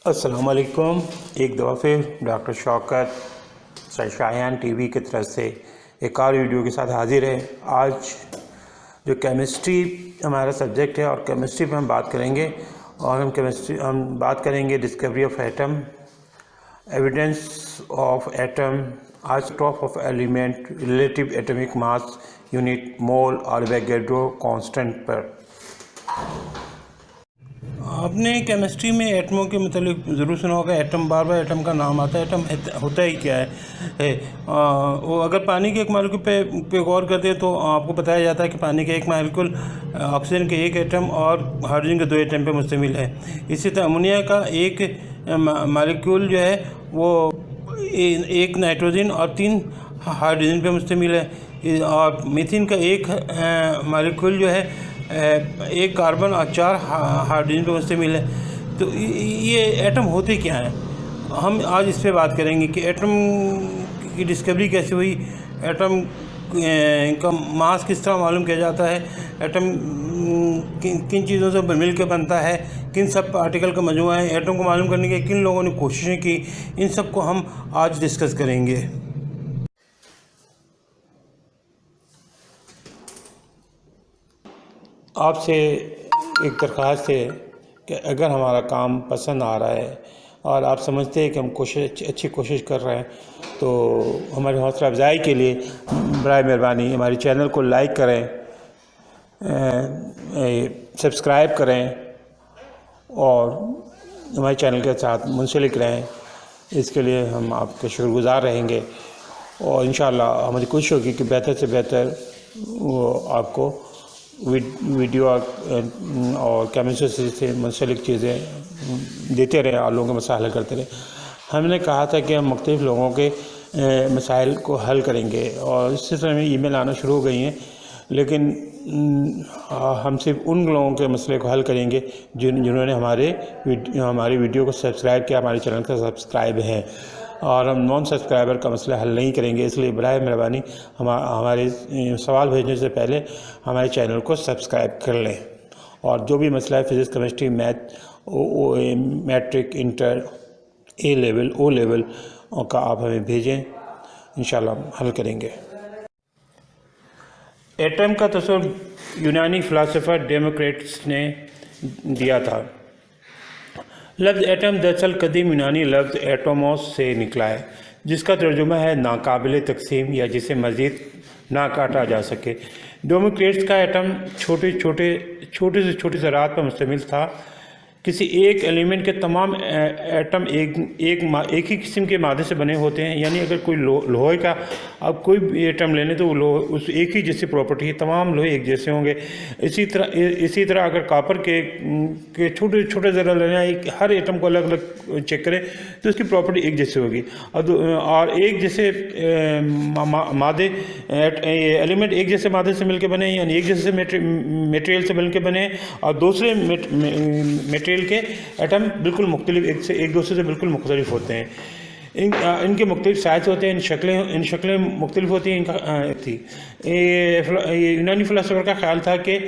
अस्सलाम वालेकुम। एक दफ़ा फिर डॉक्टर शौकत शायान टीवी की तरफ से एक और वीडियो के साथ हाजिर है। आज जो केमिस्ट्री हमारा सब्जेक्ट है और केमिस्ट्री पे हम बात करेंगे और हम बात करेंगे discovery of atom, evidence of atom, isotope of element, relative atomic mass unit, mole और एवोगैड्रो कांस्टेंट पर। आपने केमिस्ट्री में एटमों के मतलब ज़रूर सुना होगा। एटम, बार बार एटम का नाम आता है। एटम होता ही क्या है? वो अगर पानी के एक मालिक्यूल पे गौर करते हैं तो आपको बताया जाता है कि पानी के एक मालिक्यूल ऑक्सीजन के एक एटम और हाइड्रोजन के 2 एटम पे मुश्तमिल है। इसी तरह अमोनिया का एक मालिक्यूल जो है वो एक नाइट्रोजन और 3 हाइड्रोजन पे मुश्तमिल है। और मीथेन का एक मालिक्यूल जो है एक कार्बन और 4 हाइड्रोजन पे मुश्तमिल है। तो ये एटम होते क्या हैं, हम आज इस पे बात करेंगे कि एटम की डिस्कवरी कैसे हुई, एटम का मास किस तरह मालूम किया जाता है, एटम किन चीज़ों से मिल के बनता है, किन सब पार्टिकल का मजमूआ है, एटम को मालूम करने के किन लोगों ने कोशिशें की, इन सब को हम आज डिस्कस करेंगे। आपसे एक दरख्वास्त है कि अगर हमारा काम पसंद आ रहा है और आप समझते हैं कि हम अच्छी कोशिश कर रहे हैं तो हमारी हौसला अफजाई के लिए बराए मेहरबानी हमारे चैनल को लाइक करें, सब्सक्राइब करें और हमारे चैनल के साथ मुंसलिक रहें। इसके लिए हम आपके शुक्रगुज़ार रहेंगे और इंशाअल्लाह हमारी कोशिश होगी कि बेहतर से बेहतर वो आपको वीडियो और केमिस्ट्री से मुंसलिक चीज़ें देते रहे और लोगों के मसाइल हल करते रहे। हमने कहा था कि हम मुख्तलिफ़ लोगों के मसाइल को हल करेंगे और इसी तरह में ईमेल आना शुरू हो गई हैं, लेकिन हम सिर्फ उन लोगों के मसले को हल करेंगे जिन्होंने हमारी वीडियो को सब्सक्राइब किया, हमारे चैनल का सब्सक्राइब है, और हम नॉन सब्सक्राइबर का मसला हल नहीं करेंगे। इसलिए बराए मेहरबानी हमारे सवाल भेजने से पहले हमारे चैनल को सब्सक्राइब कर लें और जो भी मसला है physics, chemistry, math, matric, inter, A level, O level का आप हमें भेजें, इंशाल्लाह हल करेंगे। एटम का तस्वर यूनानी फ़िलासफ़र डेमोक्रिटस ने दिया था। लफ्ज़ एटम दरअसल कदीम यूनानी लफ्ज़ एटोमोस से निकला है, जिसका तर्जुमा है नाकाबिले तकसीम या जिसे मज़ीद ना काटा जा सके। डेमोक्रिटस का एटम छोटे से छोटी ज़रात पर मुश्तमिल था। किसी एक एलिमेंट के तमाम एटम एक ही किस्म के मादे से बने होते हैं। यानी अगर कोई लोहे का आप कोई भी एटम ले लें तो वो उस एक ही जैसी प्रॉपर्टी है, तमाम लोहे एक जैसे होंगे। इसी तरह अगर कॉपर के छोटे छोटे ज़रा लेना, हर एटम को अलग अलग चेक करें तो उसकी प्रॉपर्टी एक जैसी होगी। और एक जैसे मादे एलिमेंट एक जैसे मादे से मिलकर बने, यानी एक जैसे मटेरियल से मिलकर बने, और दूसरे मटेरियल के एटम बिल्कुल मुख्तलिफ एक दूसरे से बिल्कुल मुख्तलिफ होते हैं। इनके मुख्तलिफ साइज होते हैं, इन शक्लें मुख्तलिफ होती हैं। इनका थी ये यूनानी फ़िलासफ़र का ख्याल था कि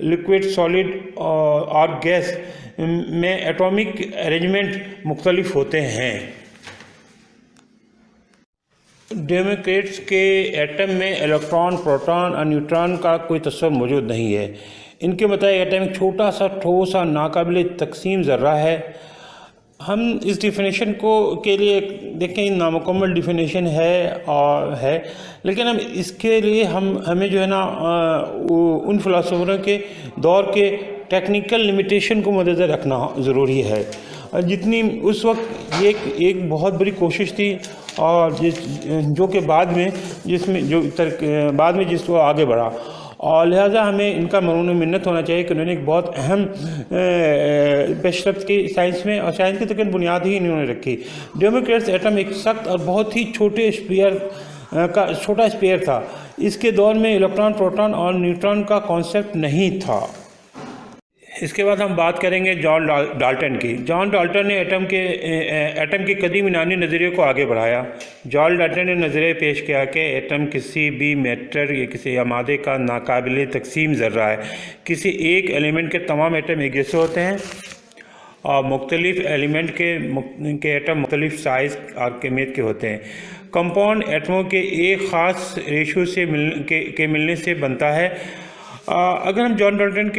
लिक्विड, सॉलिड और गैस में एटॉमिक अरेंजमेंट मुख्तलिफ होते हैं। डेमोक्रिटस के एटम में इलेक्ट्रॉन, प्रोटॉन और न्यूट्रॉन का कोई तस्वर मौजूद नहीं है। इनके मुताबिक एटम एक छोटा सा ठोस और नाकाबिले तकसीम ज़र्रा है। हम इस डिफिनेशन के लिए देखें, नामुकम्मल डिफिनेशन है, लेकिन हम इसके लिए हमें जो है ना उन फ़िलासफ़रों के दौर के टेक्निकल लिमिटेशन को मद्देनज़र रखना ज़रूरी है। जितनी उस वक्त ये एक बहुत बड़ी कोशिश थी और जो कि बाद में जिसको आगे बढ़ा, और लिहाजा हमें इनका मरून मिन्नत होना चाहिए कि उन्होंने एक बहुत अहम पेशरफ्त की साइंस में, और साइंस की तकरीबन बुनियाद ही इन्होंने रखी। डेमोक्रिटस एटम एक सख्त और बहुत ही छोटा स्पेयर था। इसके दौर में इलेक्ट्रॉन, प्रोटॉन और न्यूट्रॉन का कॉन्सेप्ट नहीं था। इसके बाद हम बात करेंगे जॉन डाल्टन की। जॉन डाल्टन ने एटम के कदीम यूनानी नज़रिए को आगे बढ़ाया। जॉन डाल्टन ने नज़रिया पेश किया कि एटम किसी भी मैटर या किसी मादे का नाकाबिले तकसीम ज़र्रा है। किसी एक एलिमेंट के तमाम एटम एक जैसे होते हैं और मुख्तलिफ एलिमेंट के एटम मुख्तलिफ साइज़ और कमियत के होते हैं। कंपाउंड एटमों के एक ख़ास रेशो से मिलने से बनता है। अगर हम जॉन डाल्टन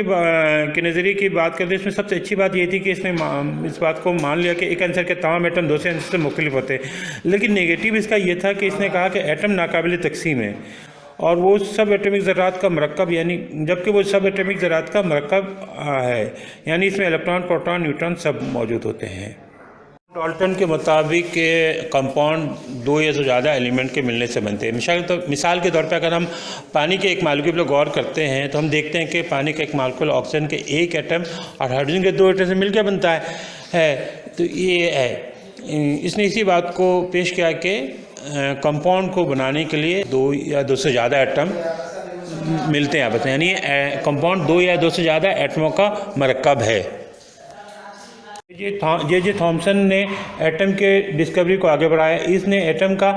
के नज़रिए की बात करते हैं, इसमें सबसे अच्छी बात ये थी कि इसने इस बात को मान लिया कि एक आंसर के तमाम एटम दूसरे आंसर से मुख्तलिफ होते हैं। लेकिन नेगेटिव इसका ये था कि इसने कहा कि एटम नाकाबिल तकसीम है और वो सब एटमिक ज़रात का मरकब, यानी जबकि वो सब एटमिक ज़रात का मरकब है, यानी इसमें इलेक्ट्रॉन, प्रोटॉन, न्यूट्रॉन सब मौजूद होते हैं। डाल्टन के मुताबिक कंपाउंड दो या तो ज़्यादा एलिमेंट के मिलने से बनते हैं। मिसाल के तौर पे अगर हम पानी के एक मालिक्यूल पर गौर करते हैं तो हम देखते हैं कि पानी का एक मालिक्यूल ऑक्सीजन के एक एटम और हाइड्रोजन के दो एटम से मिलकर बनता है। तो ये है, इसने इसी बात को पेश किया कि कंपाउंड को बनाने के लिए दो या दो से ज़्यादा एटम मिलते हैं आपस में, यानी कंपाउंड दो या दो से ज़्यादा एटमों का मरकब है। जे थॉमसन ने एटम के डिस्कवरी को आगे बढ़ाया। इसने एटम का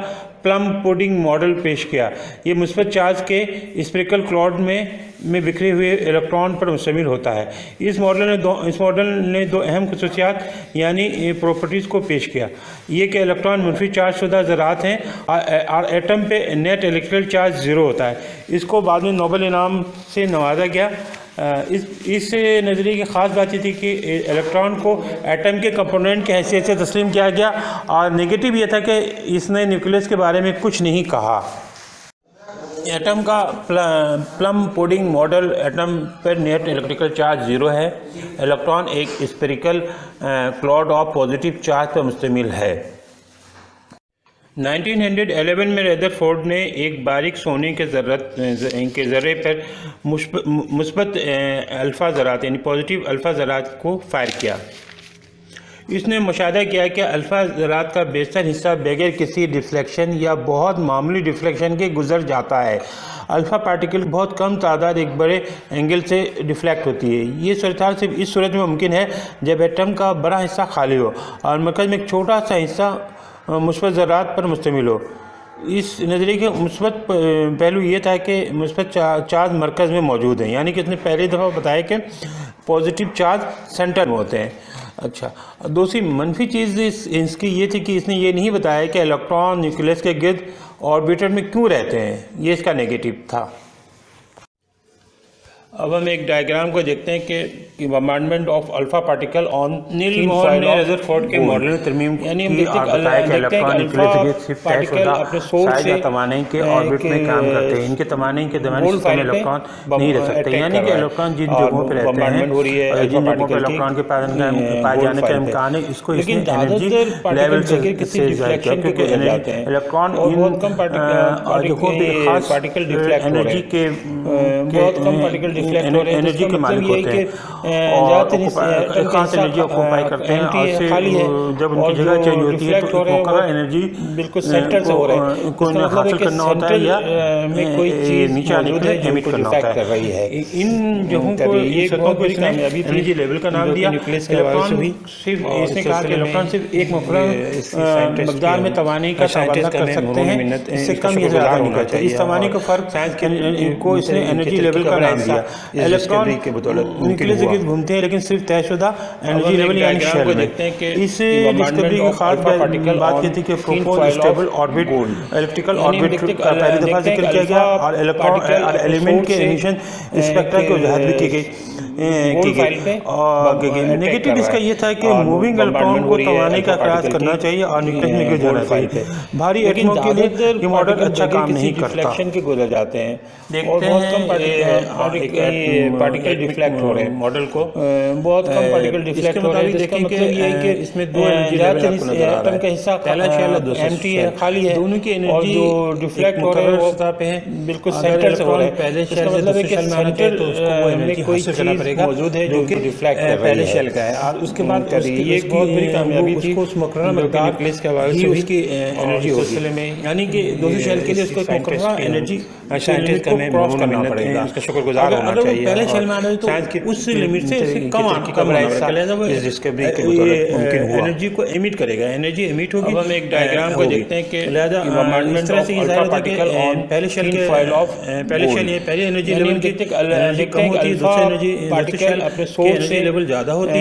प्लम पुडिंग मॉडल पेश किया। ये मुस्बत चार्ज के स्पेरिकल क्लाउड में बिखरे हुए इलेक्ट्रॉन पर मुश्तमिल होता है। इस मॉडल ने दो अहम खसूसियात यानी प्रॉपर्टीज़ को पेश किया। ये कि इलेक्ट्रॉन मुनफी चार्ज शुदा ज़रात हैं और एटम पे नेट इलेक्ट्रिकल चार्ज ज़ीरो होता है। इसको बाद में नोबेल इनाम से नवाजा गया। इस नज़रिए की ख़ास बात ये थी कि इलेक्ट्रॉन को एटम के कंपोनेंट की हैसियत से तस्लीम किया गया और नेगेटिव ये था कि इसने न्यूक्लियस के बारे में कुछ नहीं कहा। एटम का प्लम पुडिंग मॉडल, एटम पर नेट इलेक्ट्रिकल चार्ज ज़ीरो है। इलेक्ट्रॉन एक spherical cloud of positive charge पर मुश्तमिल है। 1911 में रदरफोर्ड ने एक बारीक सोने के ज़र्रे पर मुस्बत अल्फ़ा ज़रात यानी पॉजिटिव अल्फ़ा ज़रात को फायर किया। इसने मुशाहिदा किया कि अल्फ़ा ज़रात का बेशतर हिस्सा बगैर किसी डिफ्लेक्शन या बहुत मामूली डिफ्लेक्शन के गुजर जाता है। अल्फ़ा पार्टिकल बहुत कम तादाद एक बड़े एंगल से डिफ्लेक्ट होती है। ये सूरत सिर्फ इस सूरत में मुमकिन है जब एटम का बड़ा हिस्सा खाली हो और मरकज़ में एक छोटा सा हिस्सा मुस्बत ज़रात पर मुश्तमिल हो। इस नज़रिए के मुस्बत पहलू ये था कि मुस्बत चार्ज मरकज़ में मौजूद है, यानी कि इसने पहली दफ़ा बताया कि पॉजिटिव चार्ज सेंटर में होते हैं। अच्छा, दूसरी मनफी चीज़ इसकी ये थी कि इसने ये नहीं बताया कि इलेक्ट्रॉन न्यूक्लियस के गिर्द ऑर्बिटर में क्यों रहते हैं। ये इसका नेगेटिव था। अब हम एक डायग्राम को देखते हैं कि bombardment of alpha particle on नील मोहर ने रदरफोर्ड के मॉडल में तरमीम यानी हम देखते हैं कि अल्फा पार्टिकल अपने सोर्स से तमानी के ऑर्बिट में काम करते हैं। इनके तमानी के दरमियान इलेक्ट्रॉन नहीं रह सकते, यानी कि इलेक्ट्रॉन जिन जगहों पर रहते हैं हो रही है जिन जगहों पर इलेक्ट्रॉन के पाए जाने का इम्कान है, इसको इसने एनर्जी लेवल से जाहिर किया क्योंकि इलेक्ट्रॉन इन जगहों पर खास एनर्जी के एनर्जी के मालिक होते हैं और खास एनर्जी ऑक्यूपाई करते हैं और जब उनकी जगह चेंज होती है तो मुकर्रर एनर्जी बिल्कुल सेंटर से हो रहा है, को हासिल करना होता है या कोई चीज नीचे आने के लिए एमिट करना होता है। इन जगहों को ये सतहों को इसने एनर्जी लेवल का नाम दिया। इलेक्ट्रॉन सिर्फ इसने कहा कि इलेक्ट्रॉन सिर्फ एक मुकर्रर मकदार में तवानी का तबादला कर सकते हैं, इससे कम या ज़्यादा नहीं करते। इस तवानी का फ़र्क को इसने एनर्जी लेवल का नाम दिया। इलेक्ट्रॉन न्यूक्लियस के गिर्द घूमते हैं लेकिन सिर्फ तयशुदा एनर्जी लेवल यानी शेल में। इस डिस्कवरी की खास बात ये थी कि propose stable orbit electrical orbit का पहली दफा जिक्र किया गया और इलेक्ट्रॉन और एलिमेंट के एमिशन स्पेक्ट्रा की वजाहत भी की गई। नेगेटिव इसका ये था कि मूविंग इलेक्ट्रॉन को तवानी का क्रॉस करना चाहिए और न्यूक्लियस में गिर जाना चाहिए। भारी एटमों के लिए ये मॉडल अच्छा काम नहीं करता। रिफ्लेक्शन के गुजर जाते हैं, देखते हैं पार्टिकल डिफ्लेक्ट हो रहे हैं, मॉडल को बहुत कम पार्टिकल डिफ्लेक्ट हो रहे हैं। इसका मतलब ये है कि इसमें दो एटम का हिस्सा पहला शेल एम्प्टी है, खाली है, दोनों की एनर्जी जो डिफ्लेक्ट हो रहे हैं वो सतह पे है, बिल्कुल सेंटर से हो रहे हैं। पहले शेल मतलब है कि सेंटर में कोई चीज मौजूद है जो कि रिफ्लेक्ट कर रही है, पहले शेल का है। और उसके बाद ये एक बहुत बड़ी कामयाबी थी उस मुकर्रर मकदार न्यूक्लियस के हवाले से उसकी एनर्जी सिलसिले में, यानी कि दूसरी शेल के लिए उसको मुकर्रर एनर्जी साइंटिस्ट का में क्रॉस करना पड़ेगा, उसका शुक्रगुजार होना चाहिए। पहले शेल में आना तो उस लिमिट से कम इस डिस्कवरी के बदौलत मुमकिन हुआ। एनर्जी को एमिट करेगा, एनर्जी एमिट होगी। अब हम एक डायग्राम को देखते हैं कि bombardment of alpha particle on पहले शेल के पहले शेल ये पहले एनर्जी लेवल की कम होती है, दूसरी एनर्जी पार्टिकल अपने सोर्स से लेवल ज़्यादा होती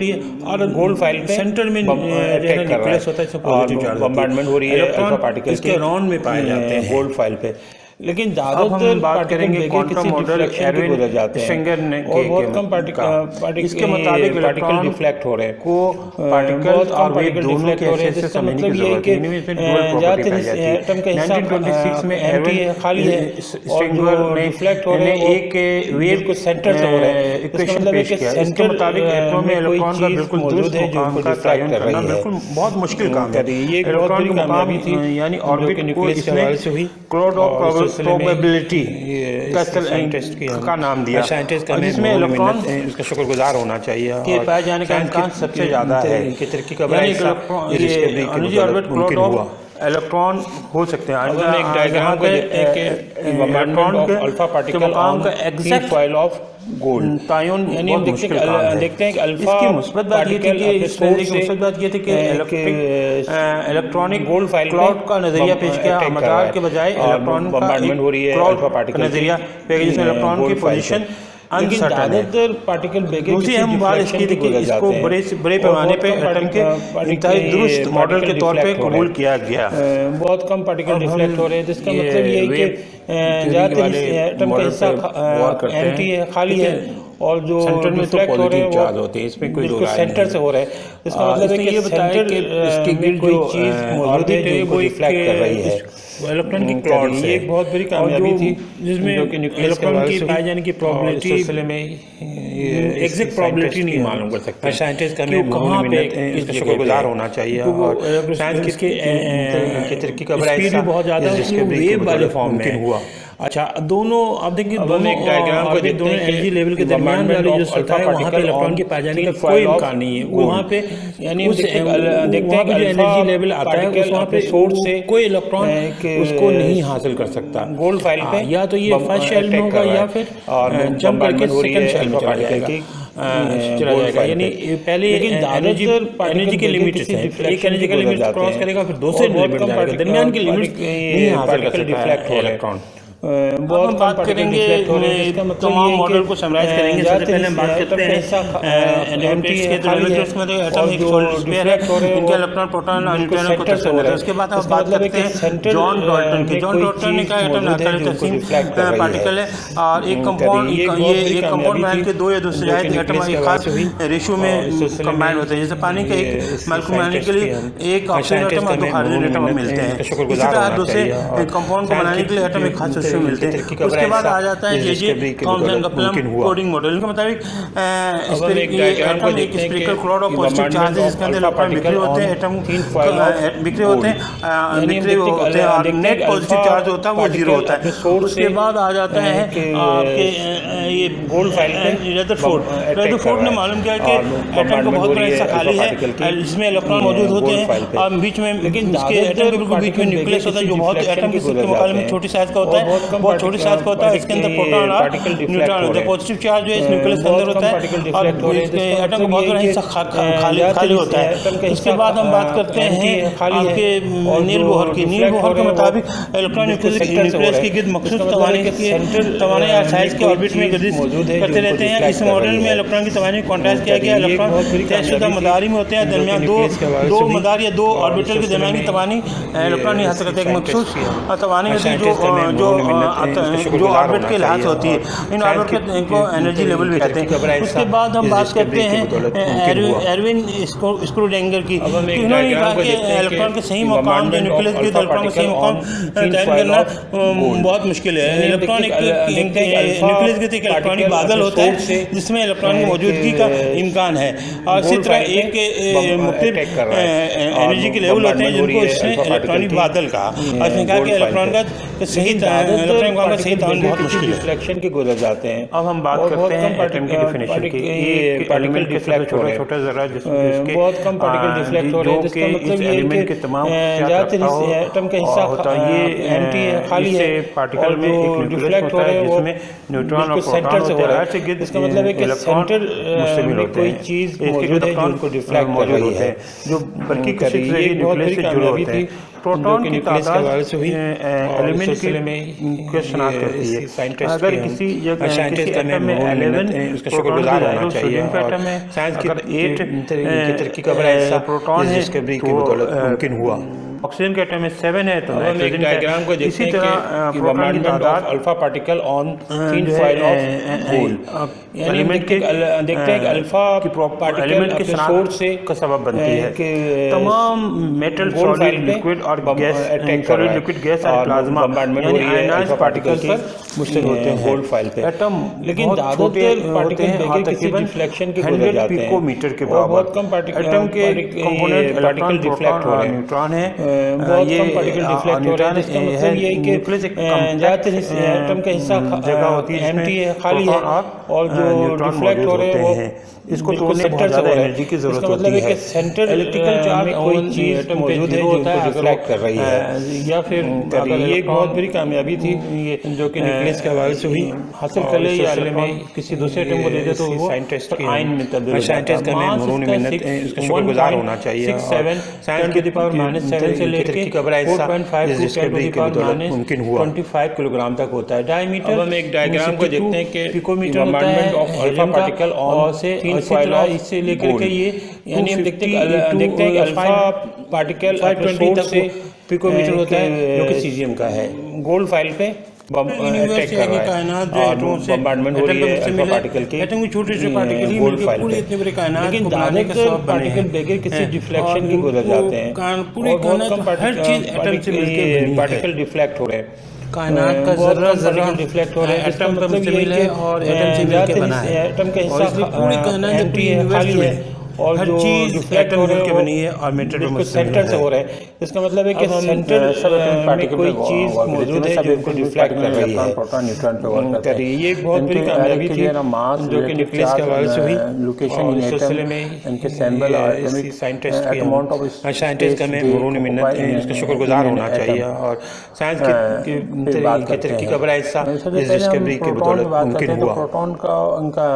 है और गोल्ड फाइल पे सेंटर में न्यूक्लियस होता है, इसमें पॉजिटिव चार्ज बम्बार्डमेंट हो रही है, अल्फा पार्टिकल इसके अराउंड में पाए जाते हैं गोल्ड फाइल पे। लेकिन ज़्यादातर बात करेंगे क्वांटम मॉडल एरविन शेंगर ने और बहुत कम पार्टिकल इसके मुताबिक पार्टिकल रिफ्लेक्ट हो रहे हैं को पार्टिकल और वेव दोनों के ऐसे समझने की जरूरत है। इनमें से डुअल प्रॉपर्टी पाई जाती है। 1926 में एरविन खाली है शेंगर ने रिफ्लेक्ट हो रहे हैं एक वेव को सेंटर से हो रहा है इक्वेशन पेश किया। इसके मुताबिक एटम में इलेक्ट्रॉन का बिल्कुल मौजूद है जो उनको डिफ्लेक्ट कर रही है। बिल्कुल बहुत मुश्किल काम है ये। इलेक्ट्रॉन की कामयाबी थी यानी ऑर्बिट को इसमें क्लाउड ऑफ प्रोबेबिलिटी का नाम दिया, जिसमें इलेक्ट्रॉन इसका शुक्रगुजार होना चाहिए के पाए जाने का इम्कान सबसे ज़्यादा है कि तरक्की का energy orbit cloud of electron हो सकते हैं। एक डायग्राम को देखते हैं कि इलेक्ट्रॉन के अल्फा पार्टिकल का एग्जैक्ट फॉइल ऑफ गोल्ड तायोन यानी हम देखते हैं कि अल्फा इसकी मुस्बत बात ये थी कि इस पहले की मुस्बत बात ये थी कि इलेक्ट्रॉनिक गोल्ड फाइल क्लाउड का नजरिया पेश किया मदार के बजाय इलेक्ट्रॉन बम्बार्डमेंट हो रही है अल्फा पार्टिकल नजरिया जिसमें इलेक्ट्रॉन की पोजीशन ज़्यादातर पार्टिकल दूसरी हम बात इसकी थी कि इसको बड़े पैमाने पे एटम के इंतहाई दुरुस्त मॉडल के तौर पे कबूल किया गया। बहुत कम पार्टिकल रिफ्लेक्ट हो रहे हैं जिसका मतलब ये है कि ज़्यादातर एटम का हिस्सा एम्प्टी है, खाली है और जो सेंटर में रिफ्लेक्ट हो रहे हैं चार्ज होते हैं, इसमें कोई बिल्कुल सेंटर से हो रहा है। इसका मतलब है कि ये बताया कि इसके गिर्द जो चीज़ मौजूद है वो रिफ्लेक्ट कर रही है इलेक्ट्रॉन की क्लाउड से। ये एक बहुत बड़ी कामयाबी थी जिसमें इलेक्ट्रॉन की पाए जाने की प्रोबेबिलिटी सिलसिले में एग्जैक्ट प्रोबेबिलिटी नहीं मालूम कर सकते साइंटिस्ट का में कहाँ पे इसका शुक्रगुजार होना चाहिए और साइंस किसके तरक्की का बड़ा हिस्सा बहुत ज़्यादा है वेव वाले फॉर्म में हुआ। अच्छा दोनों आप देखिए दोनों एक डायग्राम को देखते हैं एनर्जी लेवल के दरमियान वाली जो सतह है वहाँ पे इलेक्ट्रॉन के पाए जाने का कोई इम्कान नहीं है। वहाँ पे यानी हम देखते हैं कि जो एनर्जी लेवल आता है उस वहाँ पे सोर्स से कोई इलेक्ट्रॉन उसको नहीं हासिल कर सकता गोल्ड फाइल पे, या तो ये फर्स्ट शेल में होगा या फिर जंप करके सेकंड शेल में चला जाएगा। यानी पहले एनर्जी की लिमिट है, एक एनर्जी का लिमिट क्रॉस करेगा फिर दूसरे लिमिट जाएगा, दरमियान की लिमिट नहीं हासिल कर सकता है इलेक्ट्रॉन। बहुत बात करेंगे तमाम मॉडल को समराइज करेंगे। सबसे पहले हम बात करते हैं एलिमेंट्स के जो एलिमेंट्स में एटम एक सॉलिड स्फीयर है इनके इलेक्ट्रॉन प्रोटॉन और न्यूट्रॉन को तस्वीर होता है। उसके बाद हम बात करते हैं जॉन डॉल्टन की। जॉन डॉल्टन ने कहा एटम आकार पार्टिकल है और एक कंपाउंड ये एक कंपाउंड बनाने के दो या दो से ज्यादा एटम एक खास रेशियो में कंबाइन होते हैं। जैसे पानी का एक मॉलिक्यूल बनाने के लिए एक ऑक्सीजन एटम और दो हाइड्रोजन एटम मिलते हैं। इसी तरह दूसरे कंपाउंड को बनाने के लिए एटम एक खास मिलते हैं। उसके बाद आ जाता है जे थॉमसन का प्लम कोडिंग मॉडल। इनके मुताबिक एटम एक spherical cloud of positive charge है जिसके अंदर इलेक्ट्रॉन बिखरे होते हैं, एटम बिखरे होते हैं और नेट पॉजिटिव चार्ज होता है वो जीरो होता है। उसके बाद आ जाता है आपके ये गोल्ड फाइल रदरफोर्ड ने मालूम किया कि एटम का बहुत बड़ा हिस्सा खाली है जिसमें इलेक्ट्रॉन मौजूद होते हैं और बीच में लेकिन इसके एटम के बिल्कुल बीच में न्यूक्लियस होता है जो बहुत एटम के मुकाबले में छोटी साइज का होता है, बहुत छोटी साइज का होता है। इसके अंदर प्रोटॉन और न्यूट्रॉन होते हैं। पॉजिटिव चार्ज जो है इस न्यूक्लियस के अंदर होता है और एटम का बहुत बड़ा हिस्सा खाली होता है। इसके बाद हम बात करते हैं आपके नील बोहर की। नील बोहर के मुताबिक इलेक्ट्रॉन न्यूक्लियस की गिर्द मखसूस तवाने या साइज के ऑर्बिट में गर्दिश करते रहते हैं। इस मॉडल में इलेक्ट्रॉन की तवानी क्वांटाइज किया गया। इलेक्ट्रॉन तयशुदा मदारी में होते हैं, दरमियान दो मदार या दो ऑर्बिटल के दरमियान की तवानी इलेक्ट्रॉन नहीं हासिल करते। एक मखसूस तवानी होती है जो ऑर्बिट के लिहाज होती है। इन ऑर्बिट को एनर्जी लेवल भी कहते हैं। उसके बाद हम बात करते हैं एरविन स्क्रूडेंगर की। इन्होंने कहा कि इलेक्ट्रॉन के सही मकाम जो न्यूक्लियस के इलेक्ट्रॉन का सही मकाम तय करना बहुत मुश्किल है। इलेक्ट्रॉन न्यूक्लियस के एक इलेक्ट्रॉनिक बादल होता है जिसमें इलेक्ट्रॉन की मौजूदगी का इम्कान है और इसी तरह एक मुख्तलिफ एनर्जी के लेवल होते हैं जिनको इसने इलेक्ट्रॉनिक बादल कहा। इसने कहा कि इलेक्ट्रॉन का सही बहुत मुश्किल रिफ्लेक्शन के गुजर जाते हैं। अब हम बात करते हैं एटम की डेफिनेशन की। ये पार्टिकल रिफ्लेक्ट हो रहे हैं, छोटा जरा जिसके बहुत कम पार्टिकल रिफ्लेक्ट हो रहे हैं जिसका मतलब ये एलिमेंट के तमाम ज्यादातर एटम का हिस्सा होता है ये एम्प्टी है, खाली है। पार्टिकल में एक रिफ्लेक्ट हो रहे हैं जिसमें न्यूट्रॉन और प्रोटॉन से हो रहा है। इसका मतलब है कि सेंटर में कोई चीज मौजूद है जो उनको रिफ्लेक्ट कर रही है, जो बल्कि किसी न्यूक्लियस से जुड़े होते हैं। प्रोटॉन की तादाद एलिमेंट के को शनाख्त करती है। अगर किसी एटम में 11 उसका शुक्रगुजार होना चाहिए। सोडियम का एटम है, साइंस की अगर 8 तरक्की का बड़ा हिस्सा प्रोटॉन है डिस्कवरी की बदौलत मुमकिन हुआ। ऑक्सीजन के एटम में 7 है तो हम एक डायग्राम को देखते इसी हैं तरह कि प्रोटॉन की तादाद alpha particle on thin foil of gold, element के देखते हैं कि अल्फा पार्टिकल एलिमेंट के अपने सोर्स से का सबब बनती है कि तमाम मेटल गोल्ड सॉलिड फाइल पे लिक्विड और गैस अटैक कर रहा है लिक्विड गैस और प्लाज्मा बम्बार्डमेंट हो रही है आयनाइज्ड पार्टिकल्स पर मुश्किल होते हैं गोल्ड फाइल पे। एटम लेकिन ज्यादातर पार्टिकल देखिए किसी डिफ्लेक्शन के गुजर जाते हैं, पिकोमीटर के और बराबर। बहुत कम एटम के कंपोनेंट पार्टिकल डिफ्लेक्ट हो रहे हैं, न्यूट्रॉन है, बहुत कम पार्टिकल डिफ्लेक्ट हो रहे हैं, जिसका मतलब ये है कि ज्यादातर एटम का हिस्सा जगह होती है एम्प्टी है, खाली है, और जो डिफ्लेक्ट हो रहे हैं वो इसको तोड़ने बहुत ज़्यादा एनर्जी की जरूरत होती है। सेंटर इलेक्ट्रिकल चार्ज में कोई चीज एटम मौजूद है जो डिफ्लेक्ट कर रही है, या फिर ये एक बहुत बड़ी कामयाबी थी जो कि न्यूक्लियस के हवाले से हुई। हासिल कर ले या में किसी दूसरे एटम को दे दे तो वो साइंटिस्ट की आयन में तब्दील हो जाता है। साइंटिस्ट का मैं मरून मिन्नत उसका शुक्रगुजार होना चाहिए। 67 साइंस की पावर -7 से लेकर 4.5 टू 10 टू द पावर मुमकिन हुआ 25 किलोग्राम तक होता है। डायमीटर अब हम एक डायग्राम को देखते हैं कि पिकोमीटर होता है ऑफ अल्फा पार्टिकल और से थिन फॉइल ऑफ इससे लेकर के ये यानी हम देखते हैं कि अल्फा पार्टिकल 520 तक से पिकोमीटर होता है जो कि सीजियम का है। गोल्ड फाइल पे अटैक कर रहा है और बम्बार्डमेंट हो रही है अल्फा पार्टिकल के एटम के छोटे से पार्टिकल ही गोल्ड फाइल पूरे पे। इतने बड़े कायनात लेकिन को बनाने का सबब बने पार्टिकल हैं। बगैर किसी डिफ्लेक्शन के गुजर जाते हैं, पूरे कायनात हर चीज एटम से मिलकर पार्टिकल डिफ्लेक्ट हो रहे हैं, कायनात का जर्रा डिफ्लेक्ट हो रहे हैं, एटम पर मुश्तमिल है और एटम से मिलकर बना है। एटम का और इसलिए पूरी कायनात एम्प्टी है, खाली है, और हर जो चीज डिफ्लेक्ट एटम हो रहे मिलकर हैं बनी है और मेटर पे मुश्तमिल सेंटर से है। हो रहे हैं। इसका मतलब है कि सेंटर में कोई चीज मौजूद है जो इनको डिफ्लेक्ट कर रही है। प्रोटॉन न्यूट्रॉन पे वर्क करते हैं। ये एक बहुत बड़ी कामयाबी थी जो कि न्यूक्लियस के हवाले से हुई। लोकेशन इन सिलसिले में इनके सैंपल और atomic scientist amount of scientist का मैं मरून मिन्नत उसका शुक्रगुजार होना चाहिए, और साइंस की तरक्की का बड़ा हिस्सा इस डिस्कवरी की बदौलत मुमकिन हुआ। प्रोटॉन का उनका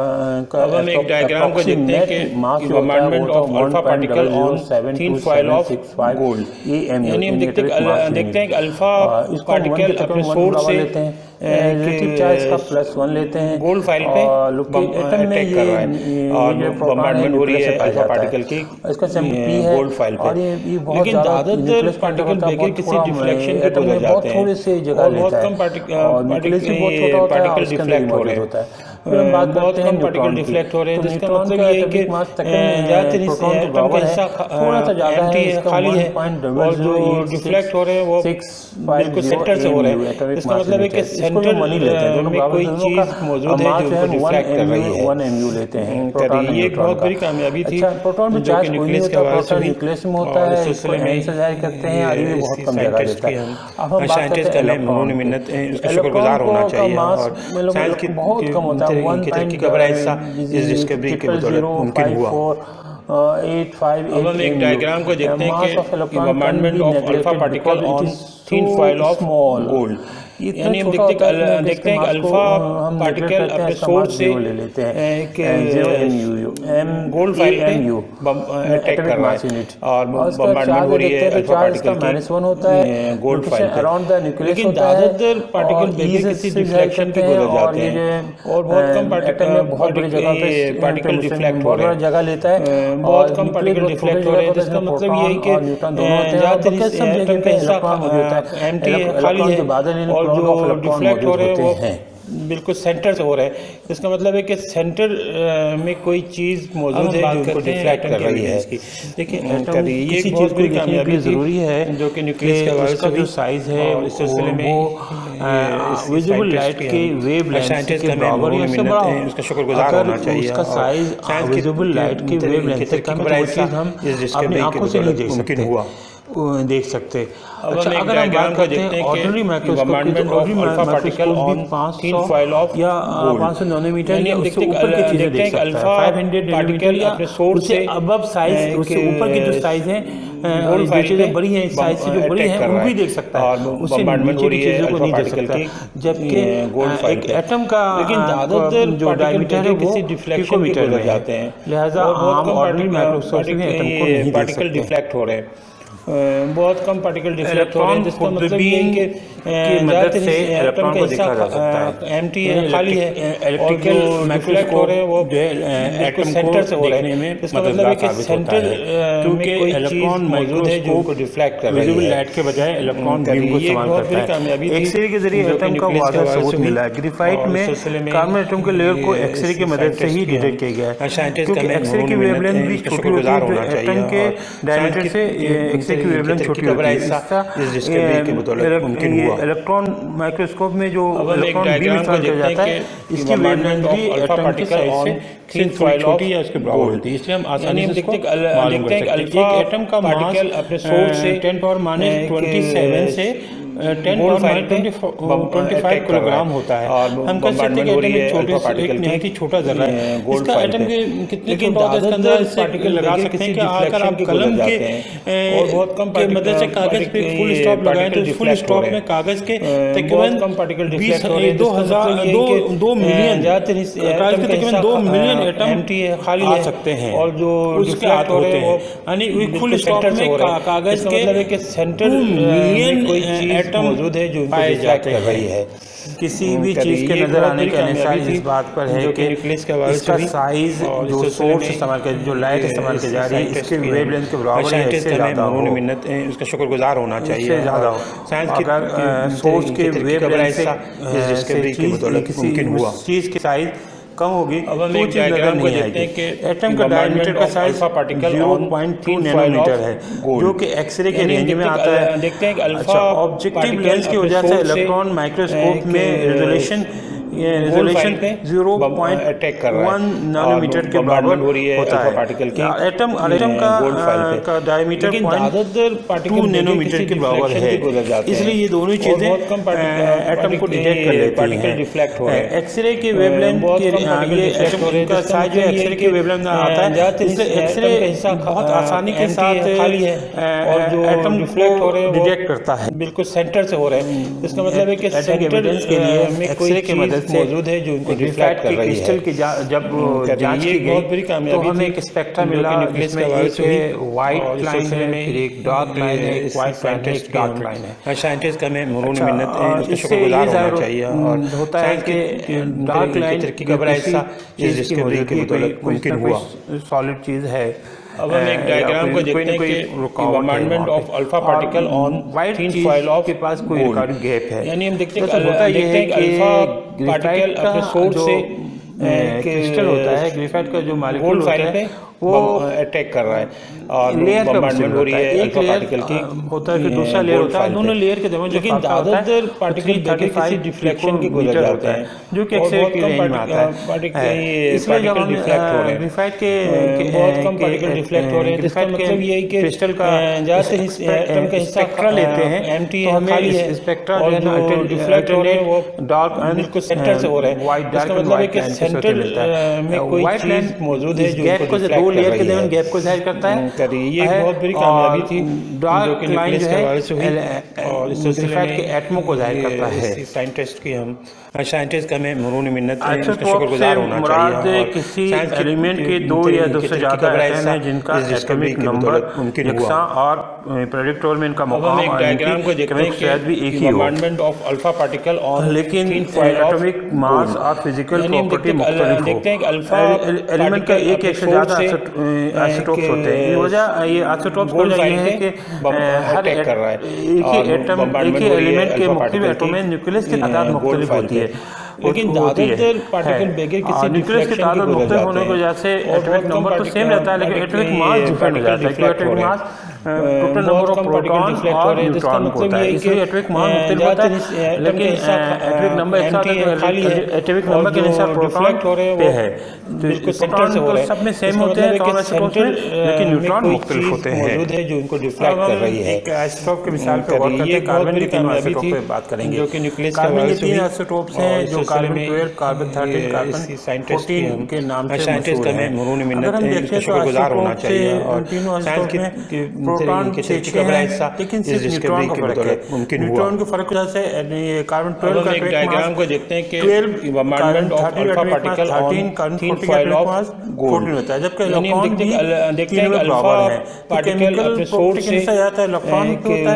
अब हम एक डायग्राम को देखते हैं कि bombardment of alpha particle on thin foil of gold, यानी हम देखते हैं कि अल्फा पार्टिकल अपने सोर्स से रिलेटिव चार्ज का +1 लेते हैं गोल्ड फाइल पे अटैक कर रहा है और बम्बार्डमेंट हो रही है अल्फा पार्टिकल की इसका सैंपल P है गोल्ड फाइल पे। और ये बहुत लेकिन ज्यादातर पार्टिकल बगैर किसी डिफ्लेक्शन के गुजर जाते हैं, थोड़े से जगह और बहुत लेता कम है पार्टिकल डिफ्लेक्ट हो रहे हैं। फिर हम बात बहुत करते हैं कम पार्टिकल डिफ्लेक्ट हो रहे हैं, जिसका मतलब ये है कि ज्यादातर एटम का हिस्सा थोड़ा सा ज्यादा है, खाली है, और जो डिफ्लेक्ट हो रहे हैं वो बिल्कुल सेंटर से हो रहे हैं। इसका मतलब है कि सेंटर में कोई चीज मौजूद है जो उनको डिफ्लेक्ट कर रही है। 1 mu लेते हैं। ये एक बहुत बड़ी कामयाबी थी। प्रोटॉन में चार्ज कोई नहीं होता, प्रोटॉन न्यूक्लियस में होता है, सिलसिले में जाहिर करते हैं और ये बहुत कम जगह लेता है। अब हम बात साइंटिस्ट करते का हैं मरून मिन्नत उसका शुक्रगुजार होना चाहिए, और साइंस की बहुत कम होता है। तरक्की का बड़ा हिस्सा इस डिस्कवरी की बदौलत मुमकिन हुआ। 858 अब हम एक डायग्राम को देखते हैं कि bombardment of alpha particle on thin foil of gold, यानी हम देखते हैं कि अल्फा पार्टिकल अपने सोर्स से गोल्ड फाइल पे अटैक कर रहा है और बम्बार्डमेंट हो रही है अल्फा पार्टिकल की -1 होता है गोल्ड फाइल पे। अराउंड द न्यूक्लियस लेकिन ज्यादातर पार्टिकल बगैर किसी डिफ्लेक्शन के गुजर जाते हैं, और बहुत कम पार्टिकल डिफ्लेक्ट हो रहे हैं, जगह लेता है, बहुत कम पार्टिकल डिफ्लेक्ट हो रहे हैं। जिसका मतलब ये है कि ज्यादातर एटम का हिस्सा एम्प्टी है, खाली है, और जो डिफ्लेक्ट हो रहे हैं वो बिल्कुल सेंटर से हो रहा है। इसका मतलब है कि सेंटर में कोई चीज मौजूद है जो उनको डिफ्लेक्ट कर रही है। देखिए ये एक बहुत बड़ी कामयाबी जरूरी है जो कि न्यूक्लियस के हवाले से जो साइज है और इस सिलसिले में विजिबल लाइट के वेवलेंथ साइंटिस्ट का बराबर या उससे बड़ा उसका शुक्रगुजार होना चाहिए। उसका साइज विजिबल लाइट के वेवलेंथ से कम है, वो चीज हम अपनी आंखों से नहीं देख सकते हुआ देख सकते। अच्छा, अगर हम बात करते हैं ordinary microscope of alpha particle on thin foil of या 500 नैनोमीटर या उससे ऊपर की चीजें देख सकते हैं। 500 नैनोमीटर या अपने सोर्स से अबव साइज, उससे ऊपर की जो साइज है गोल्ड फाइल चीजें बड़ी हैं, साइज से जो बड़ी हैं वो भी देख सकता है, उससे नीचे की चीजों को नहीं देख सकता। जबकि एक एटम का लेकिन ज्यादातर जो डायमीटर है वो किसी डिफ्लेक्शन में गुजर जाते हैं, लिहाजा आम ऑर्डिनरी माइक्रोस्कोप से एटम को नहीं देख पार्टिकल सकते। डिफ्लेक्ट हो रहे हैं। बहुत कम पार्टिकल डिफ्लेक्ट हो रहे हैं, जिसका मतलब ये है कि की मदद से इलेक्ट्रॉन को देखा जा सकता है। एम्प्टी है, खाली है, इलेक्ट्रिकल डिफ्लेक्ट हो रहे हैं वो एटम सेंटर से हो रहे देखने हैं। में इसका मतलब है कि सेंटर क्योंकि इलेक्ट्रॉन मौजूद है जो उनको डिफ्लेक्ट कर रही है। विजिबल लाइट के बजाय इलेक्ट्रॉन बीम को इस्तेमाल करता है। एक्सरे के जरिए एटम का वाज़ह सबूत मिला है। ग्रेफाइट में कार्बन एटम के लेयर को एक्सरे की मदद से ही डिटेक्ट किया गया है, क्योंकि एक्सरे की वेवलेंथ भी छोटी होती है, जो एटम के डायमीटर से एक्सरे की वेवलेंथ छोटी होती है। इलेक्ट्रॉन माइक्रोस्कोप में जो इलेक्ट्रॉन बीम इस्तेमाल किया जाता है, इसकी वेवलेंथ भी एटम के साइज से थोड़ी छोटी या उसके बराबर होती है, इसलिए हम आसानी से इसको मालूम कर सकते हैं। एक एटम का मास अपने सोर्स से 10⁻27 से 10⁻25 किलोग्राम होता है। हम कह सकते हैं कि एटम एक नहायत ही छोटा जर्रा है। इसका एटम के कितने छोटा होता है, इसके अंदर इससे लगा सकते हैं कि अगर आप कलम के मदद से कागज पे फुल स्टॉप लगाएं तो फुल स्टॉप में कागज के तकरीबन 2 मिलियन तकरीबन 2 मिलियन एटम खाली आ सकते हैं और जो उसके हाथ होते हैं, यानी फुल स्टॉप में कागज के सेंटर मिलियन एटम मौजूद है जो पाए जाते कर रही है। किसी भी चीज़ के नजर आने का निशान इस बात पर है कि इसका साइज जो सोर्स इस्तेमाल कर, जो लाइट इस्तेमाल की जा रही है, इसके वेवलेंथ के बराबर है, इससे ज़्यादा हो, मिन्नत उसका शुक्रगुजार होना चाहिए, इससे ज़्यादा हो। अगर सोर्स के वेवलेंथ से किसी चीज़ की साइज कम होगी तो वो चीज़ नजर नहीं आएगी। एटम का डायमीटर का साइज 0.2 नैनोमीटर है, जो कि एक्सरे के रेंज में आता है। देखते हैं कि अच्छा, ऑब्जेक्टिव लेंस की वजह से इलेक्ट्रॉन माइक्रोस्कोप में रेजोल्यूशन 0.1 नैनोमीटर के बराबर होता है। एटम का डायमीटर 0.2 नैनोमीटर के बराबर है, इसलिए ये दोनों चीज़ें एटम को डिटेक्ट कर लेती हैं। एक्सरे की वेवलेंथ के ये एटम का साइज जो एक्सरे की वेवलेंथ आता है, इसलिए एक्सरे बहुत आसानी के साथ एटम को डिटेक्ट करता है, बिल्कुल सेंटर से हो रहे हैं। इसका मतलब है कि सेंटर के लिए एक्सरे की मदद मौजूद है जो उनको रिफ्लेक्ट कर रही क्रिस्टल की जब जांच की गई तो हमें एक स्पेक्ट्रम मिला, जिसमें एक वाइट लाइन है, फिर एक डार्क लाइन है, एक वाइट लाइन है, एक डार्क लाइन है। साइंटिस्ट का मैं मरून मिन्नत है, उसका शुक्रगुजार होना चाहिए। और होता है कि डार्क लाइन तरक्की का बड़ा हिस्सा इस डिस्कवरी की बदौलत मुमकिन हुआ, सॉलिड चीज़ है। अब हम एक डायग्राम को देखते हैं कि bombardment of alpha particle on white thin foil of के पास कोई रिकॉर्डिंग गैप है, यानी हम देखते हैं होता ये है कि अल्फा पार्टिकल अपने सोर्स से क्रिस्टल होता है, ग्रेफाइट का जो मॉलिक्यूल होता है वो अटैक कर रहा है और लेयर बॉम्बार्डमेंट हो रही है अल्फा पार्टिकल की होता है, फिर दूसरा लेयर होता है, दोनों लेयर के दरमियान लेकिन ज्यादातर पार्टिकल किसी डिफ्लेक्शन की गुजर जाते हैं जो कि एक्सरे की रेंज में आता है। इसलिए जब हम ग्रेफाइट के बहुत कम पार्टिकल डिफ्लेक्ट हो रहे हैं, इसका मतलब ये है कि क्रिस्टल का एटम का हिस्सा स्पेक्ट्रा लेते हैं एम्प्टी तो हमें स्पेक्ट्रा जो है ना डिफ्लेक्ट हो रहे हैं वो डार्क बिल्कुल सेंटर से हो रहे हैं। वाइट डार्क इसका मतलब है कि सेंटर में कोई चीज मौजूद है जो गैप को दो लेयर के दरमियान गैप को जाहिर करता है। ये एक बहुत बड़ी कामयाबी थी डार्क लाइन जो है और इस सिलसिले में के एटमों को जाहिर करता है। साइंटिस्ट की हम साइंटिस्ट का मैं मरून मिन्नत है, उसका शुक्रगुजार होना चाहिए। किसी एलिमेंट के दो या दो से ज्यादा एटम हैं जिनका एटॉमिक नंबर यकसा और प्रेडिक्टोर में इनका मुकाम और डायग्राम को देखते हैं शायद भी एक ही हो, bombardment of alpha particle on लेकिन एटॉमिक मास और फिजिकल प्रॉपर्टी मुख्तलिफ हो। एलिमेंट का एक से ज्यादा आइसोटोप्स होते हैं। ये वजह ये आइसोटोप्स की वजह ये है कि हर एक ही एटम एक ही एलिमेंट के मुख्तलिफ एटम में न्यूक्लियस की तादाद मुख्तलिफ होती है, लेकिन ज्यादातर पार्टिकल बगैर किसी न्यूक्लियस की तादाद मुख्तलिफ होने की वजह से एटॉमिक नंबर तो सेम रहता है, लेकिन एटॉमिक मास डिफरेंट हो जाता है। Atomic mass total number of proton और न्यूट्रॉन होता है, इसलिए एटॉमिक मास मुख्तलिफ होता है, लेकिन एटॉमिक नंबर एक साथ एटॉमिक नंबर के अनुसार प्रोटॉन पे है। तो प्रोटॉन तो सब में सेम होते हैं आइसोटोप्स में, लेकिन न्यूट्रॉन मुख्तलिफ होते हैं जो इनको डिफ्लेक्ट कर रही है। एक आइसोटोप की मिसाल पे गौर करते हैं, कार्बन के तीन आइसोटोप पे बात करेंगे जो कि न्यूक्लियस कार्बन के तीन आइसोटोप्स हैं जो कार्बन 12, कार्बन 13, कार्बन 14 के नाम से मशहूर हैं। अगर हम देखें तो आइसोटोप से तीनों आइसोटोप में प्रोटॉन के 6 का बड़ा हैं, हिस्सा लेकिन इस सिर्फ न्यूट्रॉन का फर्क है। मुमकिन हुआ। न्यूट्रॉन के फर्क की वजह से ये कार्बन 12 का एक डायग्राम को देखते हैं कि 12 bombardment of alpha particle on 13 carbon thin 40 foil of 14 होता है, जबकि यानी हम इलेक्ट्रॉन भी देखते हैं कि तीनों अल्फा बराबर है। तो पार्टिकल केमिकल अपने सोर्स प्रॉपर्टी से से आता है, इलेक्ट्रॉन पे होता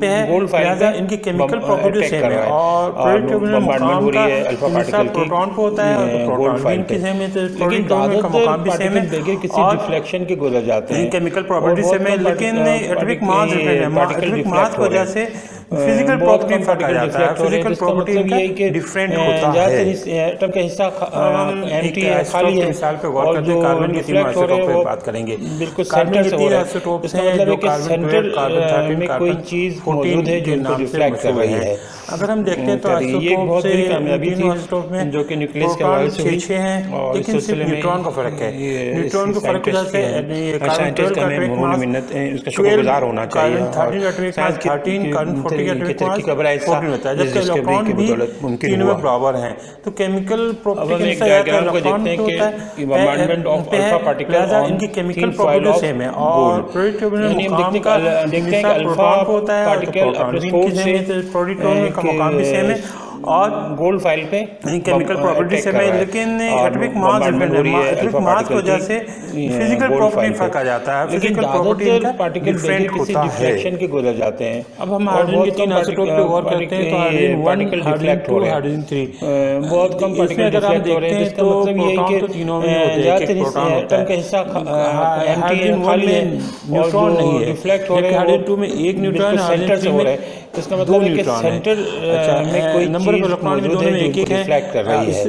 है गोल्ड फाइल लिहाजा पे इनकी केमिकल प्रॉपर्टी अटैक सेम कर है। रहा है और और प्रोटॉन bombardment हो रही है अल्फा पार्टिकल की प्रोटॉन पे होता है और गोल्ड प्रोटॉन फाइल इनकी पे। सेम है, तो लेकिन प्रोटॉन का मुकाम भी सेम है पार्टिकल किसी और डिफ्लेक्शन के गुजर जाते हैं केमिकल प्रॉपर्टी से में, लेकिन एटॉमिक मास एटॉमिक मास की वजह से फिजिकल प्रॉपर्टी फर्क आ जाता है। फिजिकल प्रॉपर्टी इनका डिफरेंट होता है। एटम का हिस्सा एम्प्टी है, एक खाली है। मिसाल पे गौर और करते जो हैं, कार्बन के तीन रिफ्लेक्ट हो रहे आइसोटोप हैं पे वो बात करेंगे। बिल्कुल कार्बन सेंटर के से हो तीन रहे हैं। आइसोटोप्स इसका हैं मतलब जो है कि कार्बन सेंटर 12, कार्बन 13, में कोई चीज मौजूद है जो इनको रिफ्लेक्ट कर रही है। अगर हम देखते हैं तो ये एक आइसोटोप बहुत से बड़ी कामयाबी तीनों थी आइसोटोप में जो कि न्यूक्लियस के हवाले से हुई 6 हैं, और इस लेकिन सिर्फ सिलसिले में न्यूट्रॉन का फर्क है। न्यूट्रॉन के फर्क की वजह से कार्बन 12 का एटॉमिक मास मिन्नत इसका शुक्रगुजार होना चाहिए। कार्बन 13 एटॉमिक मास 13 कार्बन 40 का एटॉमिक मास 14 होता है, जबकि इलेक्ट्रॉन भी तीनों में बराबर हैं। तो केमिकल प्रॉपर्टी के अनुसार डायग्राम को देखते हैं कि bombardment of alpha particle on इनकी chemical thin foil property of same है और प्रोटॉन यानी हम मुकाम का देखते हैं कि अल्फा होता है और पार्टिकल अपने सोर्स से प्रोटॉन का मुकाम भी सेम है और गोल्ड फाइल पे केमिकल प्रॉपर्टी से में, लेकिन एटॉमिक मास एटॉमिक मास की वजह से फिजिकल प्रॉपर्टी फर्क आ जाता है। फिजिकल प्रॉपर्टी इनका पार्टिकल डिफरेंट होता है। डिफ्लेक्शन के गुजर जाते हैं। अब हम हाइड्रोजन के तीन आइसोटोप पे गौर करते हैं तो हाइड्रोजन 1, पार्टिकल हाइड्रोजन डिफ्लेक्ट 2, हो रहे हैं। हाइड्रोजन 3 बहुत कम पार्टिकल अगर हम डिफ्लेक्ट हो रहे देखते हैं। हैं इसका तो मतलब ये है प्रोटॉन कि तो तीनों में होते हैं, ज्यादातर एक प्रोटॉन होता एटम का है। हिस्सा एम्प्टी है, हाइड्रोजन 1 खाली है में और न्यूट्रॉन जो नहीं है, रिफ्लेक्ट हो रहे हैं हाइड्रोजन 2 में एक न्यूट्रॉन, सेंटर से हो रहा है। इसका मतलब है कि सेंटर में कोई नंबर ऑफ इलेक्ट्रॉन में दोनों में एक एक है, रिफ्लेक्ट कर रही है।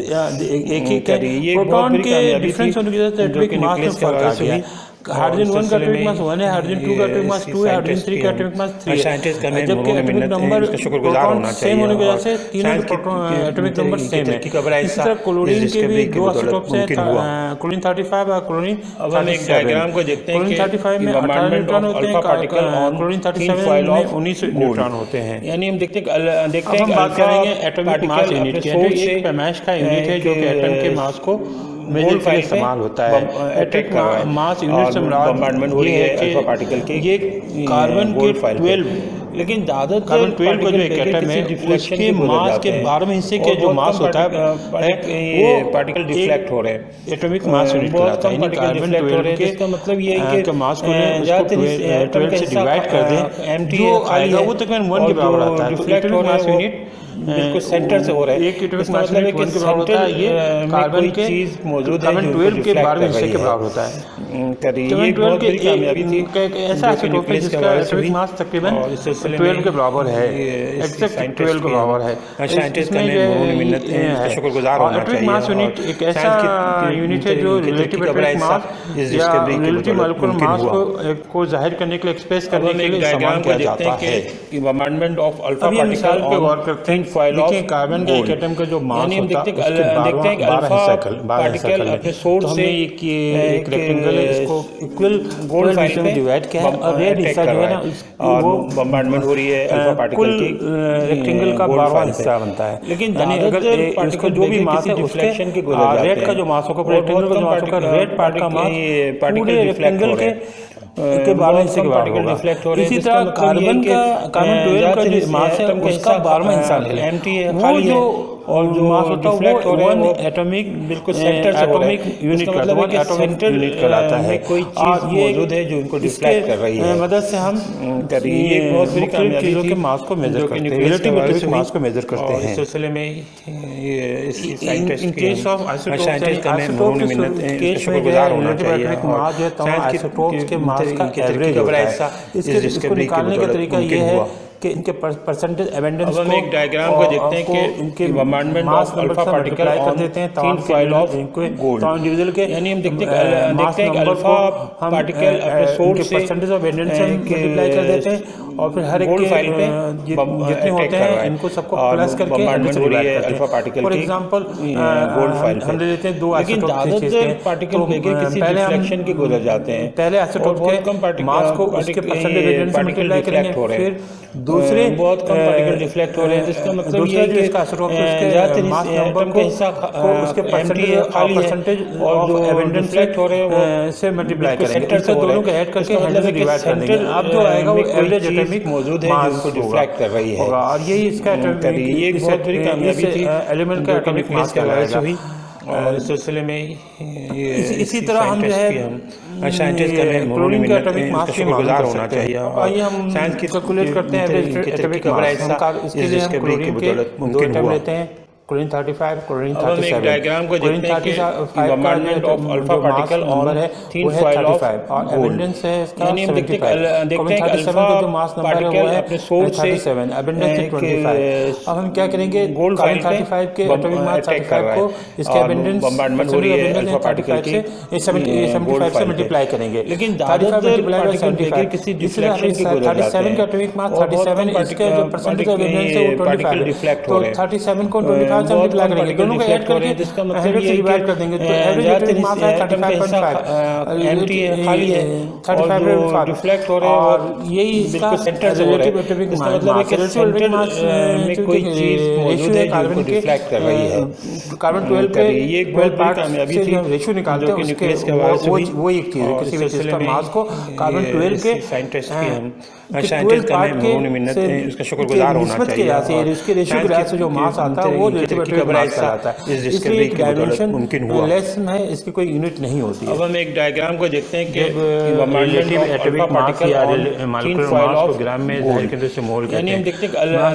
एक एक है। प्रोटॉन के डिफरेंस होने की वजह से एटॉमिक मास में फर्क आ गया। हाइड्रोजन 1 का एटॉमिक मास 1 है, हाइड्रोजन 2 का एटॉमिक मास 2 है, हाइड्रोजन 3 का एटॉमिक मास 3 है। जबकि एटॉमिक नंबर प्रोटॉन सेम होने की वजह से तीनों के एटॉमिक नंबर सेम है। इसी तरह क्लोरीन के भी दो आइसोटोप्स हैं, क्लोरीन 35 और क्लोरीन 37। डायग्राम को देखते हैं कि क्लोरीन 35 में 18 न्यूट्रॉन होते हैं, क्लोरीन 37 में 19 न्यूट्रॉन होते हैं। यानी हम देखते हैं हम बात करेंगे एटॉमिक मास यूनिट की, जो एक पैमाइश का यूनिट है जो कि एटम के मास को मेजर के लिए इस्तेमाल होता है। एटॉमिक मास यूनिट से बॉम्बार्डमेंट हो रही है अल्फा पार्टिकल की, ये कार्बन के 12, लेकिन ज्यादातर कार्बन 12 का जो एक एटम है उसके मास के 12वें हिस्से के जो मास होता है वो पार्टिकल डिफ्लेक्ट हो रहे हैं। एटॉमिक मास यूनिट कहलाता है। कार्बन 12 के इसका मतलब ये है कि मास को 12 से डिवाइड कर दें, जो आएगा वो तकरीबन 1 के बराबर आता है। तो एटॉमिक मास यूनिट बिल्कुल सेंटर से हो रहा है। एक एटॉमिक मास यूनिट 1 के बराबर होता है। ये कार्बन के चीज मौजूद है कार्बन 12 के 12वें हिस्से के बराबर होता है। ये बहुत बड़ी कामयाबी थी। ऐसा आइसोटोप है जिसका एटॉमिक मास तकरीबन 12 के बराबर है, एक्सेप्ट 12 के बराबर है। साइंटिस्ट का मिन्नत शुक्रगुजार होना चाहिए। एटॉमिक मास यूनिट एक ऐसा यूनिट है जो रिलेटिव एटॉमिक मास या रिलेटिव मॉलिक्यूलर मास को जाहिर करने के लिए, एक्सप्रेस करने के लिए इस्तेमाल किया जाता है। bombardment of alpha अब ये मिसाल पे गौर particle करते हैं। foil of देखिए कार्बन के एक एटम का जो मास यानी हम होता है देखते उसके हैं कि 12 अल्फा हिस्सा पार्टिकल अपने सोर्स तो से हमने एक रेक्टेंगल है, इसको इक्वल गोल्ड फाइल में डिवाइड किया है और रेड हिस्सा जो है ना वो बॉम्बार्डमेंट हो रही है अल्फा पार्टिकल की, रेक्टेंगल का 12वां हिस्सा बनता है। लेकिन अगर इसको जो भी मास है उसके रेड का जो मास होगा, रेक्टेंगल का जो मास होगा, रेड पार्ट का मास पूरे रेक्टेंगल के 12वें हिस्से के बराबर होगा। इसी तरह कार्बन 12 का जो मास है उसका 12वां हिस्सा ले, वो जो और जो मास होता है वो 1 एटॉमिक बिल्कुल सेंटर से एटॉमिक यूनिट का मतलब एटॉमिक यूनिट कहलाता है। कोई चीज मौजूद है जो इनको डिफ्लेक्ट कर रही है। मदद से हम ये बहुत बड़ी कामयाबी चीजों के मास को मेजर करते हैं, रिलेटिव मास को मेजर करते हैं। इस सिलसिले में ये इन केस ऑफ आइसोटोप्स का शुक्रगुजार होना चाहिए। मास जो है तमाम आइसोटोप्स के मास का एवरेज होता है। इसको निकालने का तरीका ये है कि इनके परसेंटेज एबंडेंस को एक डायग्राम को देखते हैं कि इनके bombardment mass of number alpha से particle मल्टीप्लाई कर on देते हैं thin foil of gold। तमाम इंडिविजुअल के, यानी हम देखते हैं कि अल्फा पार्टिकल अपने सोर्स से परसेंटेज ऑफ एबंडेंस से मल्टीप्लाई कर देते हैं और फिर हर एक गोल्ड फाइल पे जितने होते हैं इनको सबको प्लस करके bombardment हो रही है अल्फा पार्टिकल की। फॉर एग्जांपल गोल्ड फाइल हम ले लेते हैं दो लेकिन ज्यादातर पार्टिकल किसी डिफ्लेक्शन के गुजर जाते हैं। पहले आइसोटोप के मास को उसके परसेंटेज एबंडेंस से मल्टीप्लाई करेंगे, फिर दूसरे बहुत कम पार्टिकल रिफ्लेक्ट हो रहे हैं, जिसका मतलब ये है कि इसका असर होगा उसके मास नंबर का हिस्सा उसके परसेंटेज और जो एबंडेंस रिफ्लेक्ट हो रहे हैं वो से मल्टीप्लाई करेंगे, सेंटर से दोनों को ऐड करके मतलब है कि डिवाइड कर देंगे। अब जो आएगा वो एवरेज एटॉमिक मौजूद है जिसको डिफ्लेक्ट कर रही है, और यही इसका ये एक बहुत बड़ी कामयाबी थी एलिमेंट का एटॉमिक मास के हवाले से हुई। और इस सिलसिले में इसी तरह हम जो है साइंटिस्ट का क्लोरीन के एटॉमिक मास के शुक्रगुजार होना चाहिए। आइए हम साइंस की कैलकुलेट करते हैं एवरेज एटॉमिक मास। इसके लिए हम क्लोरीन के दो एटम लेते हैं, क्लोरीन 35, क्लोरीन 37। डायग्राम को देखते हैं कि bombardment of alpha particle on thin foil of और एबंडेंस है इसका, यानी हम देखते हैं कि अल्फा जो मास नंबर है वो है अपने सोर्स से 37, एबंडेंस है 25। अब हम क्या करेंगे, गोल्ड फाइल 35 के एटॉमिक मास 35 को इसके एबंडेंस बॉम्बार्डमेंट हो रही है अल्फा पार्टिकल की, 75 से मल्टीप्लाई करेंगे। लेकिन ज्यादातर पार्टिकल बेगर किसी डिफ्लेक्शन की गुजर जाते हैं। 37 का एटॉमिक मास 37, इसके जो परसेंटेज एबंडेंस है वो 25, तो 37 को 25 से मल्टीप्लाई करेंगे, दोनों को ऐड करके जिसका मतलब 100 से डिवाइड कर देंगे, तो एवरेज एटॉमिक मास है 35.5, एम्प्टी है, खाली है, 35 रिफ्लेक्ट हो रहे हैं और यही इसका सेंटर से हो रहा है। एटॉमिक इसका मतलब है कि सेंटर में कोई चीज मौजूद है जो रिफ्लेक्ट कर रही है। कार्बन 12 पे ये एक बहुत बड़ी कामयाबी थी, रेशियो निकालते हैं न्यूक्लियस के हवाले से, वो एक चीज है। किसी भी चीज का मास को कार्बन 12 के साइंटिस्ट की हम साइंटिस्ट का मैं मिन्नत है, उसका शुक्रगुजार होना चाहिए। और इसके रेशियो के लिहाज से जो मास आता है वो रिलेटिव एटॉमिक मास कहलाता है। इसलिए एक डायमेंशन मुमकिन हुआ, लेस है, इसकी कोई यूनिट नहीं होती है। अब हम एक डायग्राम को देखते हैं कि रिलेटिव एटॉमिक मास या मॉलिक्यूलर मास को ग्राम में जाहिर करने से मोल कहते हैं। यानी हम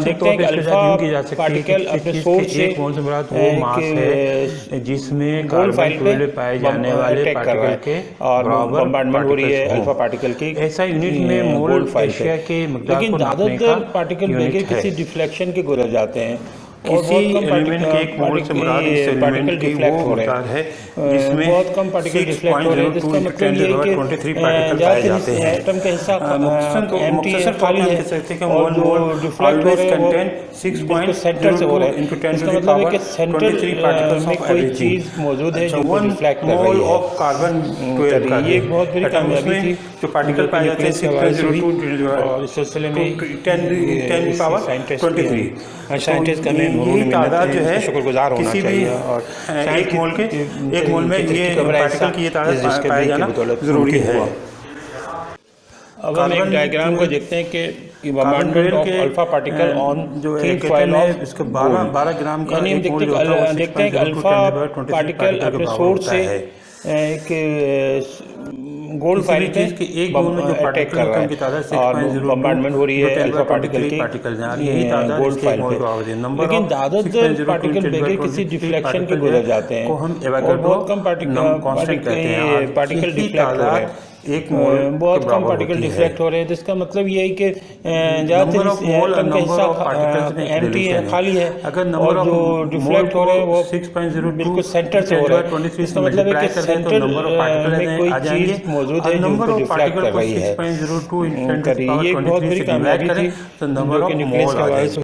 देखते हैं कि अल्फा पार्टिकल अपने सोर्स से एक मोल से मुराद वो मास है जिसमें कार्बन 12 पाए जाने वाले पार्टिकल के और बॉम्बार्डमेंट हो रही है अल्फा पार्टिकल की, ऐसा यूनिट में मोल एशिया के मकदार लेकिन को नापने का ज्यादातर पार्टिकल बेगर किसी डिफ्लेक्शन के गुजर जाते हैं। किसी एलिमेंट के एक मोल से मुराद इस एलिमेंट की वो मकदार है जिसमें बहुत कम पार्टिकल रिफ्लेक्ट हो रहे हैं, जिसका मतलब ये है कि 23 पार्टिकल पाए जाते हैं। एटम का हिस्सा मुख्तसर खाली है और जो रिफ्लेक्ट हो रहे हैं वो 6 सेंटर से हो रहे हैं। इसका मतलब है कि सेंटर में कोई चीज मौजूद है जो रिफ्लेक्ट कर रही है। ऑफ कार्बन 12 का ये एक बहुत बड़ी कामयाबी थी जो पार्टिकल पाए जाते हैं 6.02 और इस सिलसिले में 10 पावर 23। साइंटिस्ट का यही तादाद जो है शुक्रगुजार होना चाहिए। और एक मोल में ये पार्टिकल की ये तादाद पाया जाना जरूरी है। अब हम एक डायग्राम को देखते हैं कि bombardment of alpha particle on जो थिन फॉइल ऑफ इसके 12 ग्राम का, यानी हम देखते हैं कि अल्फा पार्टिकल अपने सोर्स से एक गोल्ड फाइल पे एक मोल में जो अटैक कर रहा है और बॉम्बार्डमेंट हो रही है अल्फा पार्टिकल की गोल्ड फाइल पे। लेकिन ज्यादातर पार्टिकल बेगर किसी डिफ्लेक्शन के गुजर जाते हैं और बहुत कम पार्टिकल डिफ्लेक्ट हो रहे हैं, बहुत कम पार्टिकल डिफ्लेक्ट हो रहे हैं, जिसका मतलब ये है कि ज़्यादातर एटम का हिस्सा एम्प्टी है, खाली है, और जो डिफ्लेक्ट हो रहे हैं वो बिल्कुल सेंटर से हो रहे हैं। इसका मतलब है कि सेंटर में कोई चीज मौजूद है जो डिफ्लेक्ट कर रही है। ये एक बहुत बड़ी कामयाबी थी न्यूक्लियस के हवाले से।